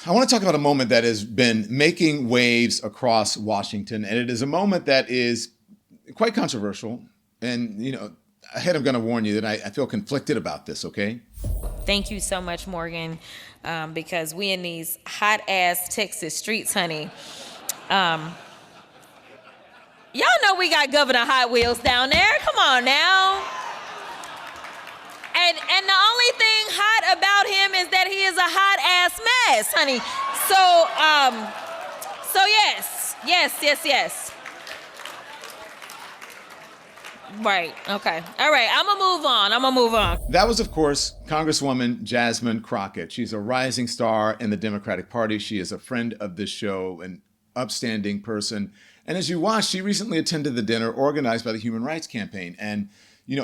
I want to talk about a moment that has been making waves across Washington, and it is a moment that is quite controversial. And, ahead, I'm going to warn you that I feel conflicted about this, okay? Thank you so much, Morgan, because we in these hot-ass Texas streets, honey. Y'all know we got Governor Hot Wheels down there. Come on now. And the only thing hot about him is that he is a hot-ass mess, honey. So yes. Right, okay. All right, I'm gonna move on. That was, of course, Congresswoman Jasmine Crockett. She's a rising star in the Democratic Party. She is a friend of this show, an upstanding person. And as you watched, she recently attended the dinner organized by the Human Rights Campaign. And,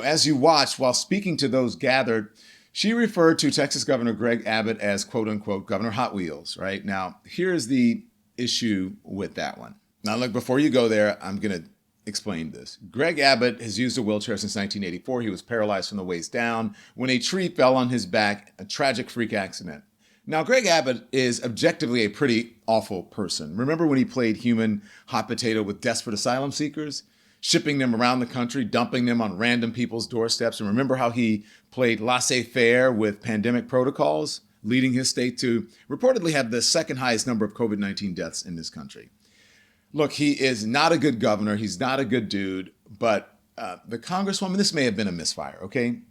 as you watched, while speaking to those gathered, she referred to Texas Governor Greg Abbott as, quote unquote, Governor Hot Wheels, right? Now, here's the issue with that one. Now, look, before you go there, I'm going to explain this. Greg Abbott has used a wheelchair since 1984. He was paralyzed from the waist down when a tree fell on his back, a tragic freak accident. Now, Greg Abbott is objectively a pretty awful person. Remember when he played human hot potato with desperate asylum seekers, shipping them around the country, dumping them on random people's doorsteps? And remember how he played laissez-faire with pandemic protocols, leading his state to reportedly have the second highest number of COVID-19 deaths in this country? Look, he is not a good governor. He's not a good dude. But the Congresswoman, this may have been a misfire, okay?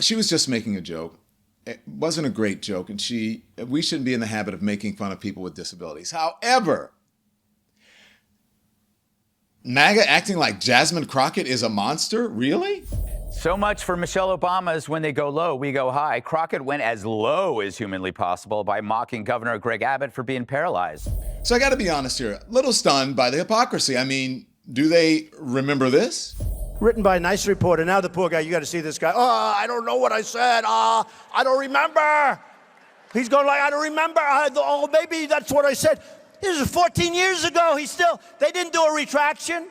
She was just making a joke. It wasn't a great joke, and we shouldn't be in the habit of making fun of people with disabilities. However, MAGA acting like Jasmine Crockett is a monster? Really? So much for Michelle Obama's when they go low, we go high. Crockett went as low as humanly possible by mocking Governor Greg Abbott for being paralyzed. So I got to be honest here, a little stunned by the hypocrisy. I mean, do they remember this? Written by a nice reporter. Now the poor guy, you got to see this guy. Oh, I don't know what I said. I don't remember. He's going like, I don't remember. Maybe that's what I said. This was 14 years ago. They didn't do a retraction.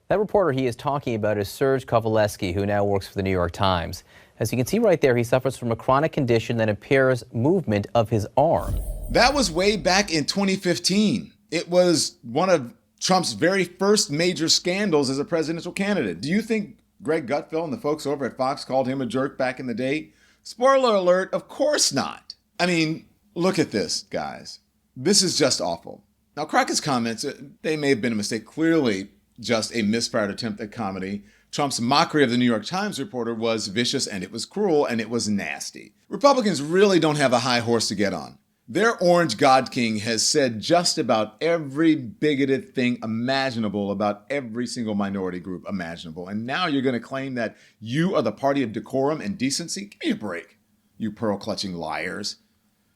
That reporter he is talking about is Serge Kovaleski, who now works for the New York Times. As you can see right there, he suffers from a chronic condition that impairs movement of his arm. That was way back in 2015. It was one of Trump's very first major scandals as a presidential candidate. Do you think Greg Gutfeld and the folks over at Fox called him a jerk back in the day? Spoiler alert, of course not. I mean, look at this, guys. This is just awful. Now, Crockett's comments, they may have been a mistake. Clearly, just a misfired attempt at comedy. Trump's mockery of the New York Times reporter was vicious, and it was cruel, and it was nasty. Republicans really don't have a high horse to get on. Their orange God King has said just about every bigoted thing imaginable about every single minority group imaginable. And now you're going to claim that you are the party of decorum and decency? Give me a break, you pearl-clutching liars.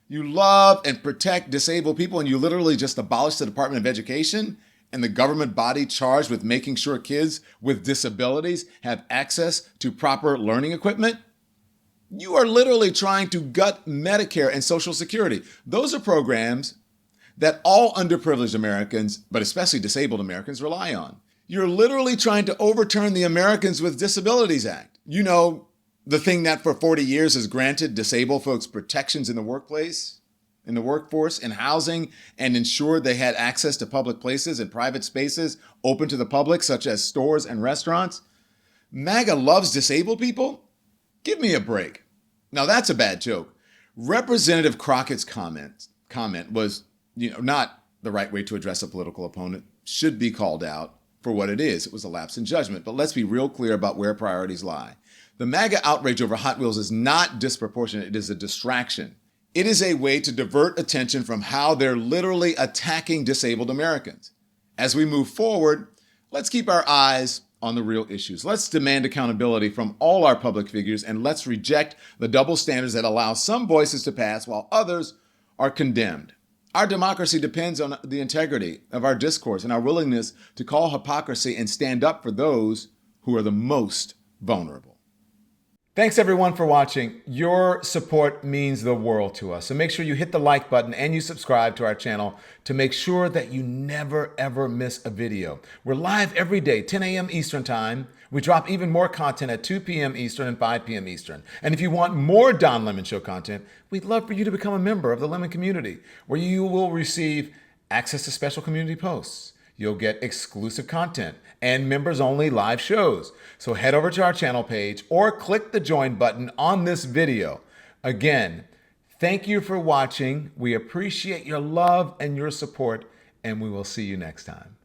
You love and protect disabled people, and you literally just abolished the Department of Education and the government body charged with making sure kids with disabilities have access to proper learning equipment. You are literally trying to gut Medicare and Social Security. Those are programs that all underprivileged Americans, but especially disabled Americans, rely on. You're literally trying to overturn the Americans with Disabilities Act. You know, the thing that for 40 years has granted disabled folks protections in the workplace, in the workforce, in housing, and ensured they had access to public places and private spaces open to the public, such as stores and restaurants. MAGA loves disabled people? Give me a break. Now that's a bad joke. Representative Crockett's comment was, not the right way to address a political opponent, should be called out for what it is. It was a lapse in judgment. But let's be real clear about where priorities lie. The MAGA outrage over Hot Wheels is not disproportionate. It is a distraction. It is a way to divert attention from how they're literally attacking disabled Americans. As we move forward, let's keep our eyes on the real issues. Let's demand accountability from all our public figures, and let's reject the double standards that allow some voices to pass while others are condemned. Our democracy depends on the integrity of our discourse and our willingness to call hypocrisy and stand up for those who are the most vulnerable. Thanks everyone for watching. Your support means the world to us. So make sure you hit the like button and you subscribe to our channel to make sure that you never ever miss a video. We're live every day, 10 a.m. Eastern time. We drop even more content at 2 p.m. Eastern and 5 p.m. Eastern. And if you want more Don Lemon Show content, we'd love for you to become a member of the Lemon community, where you will receive access to special community posts. You'll get exclusive content and members-only live shows. So head over to our channel page or click the join button on this video. Again, thank you for watching. We appreciate your love and your support, and we will see you next time.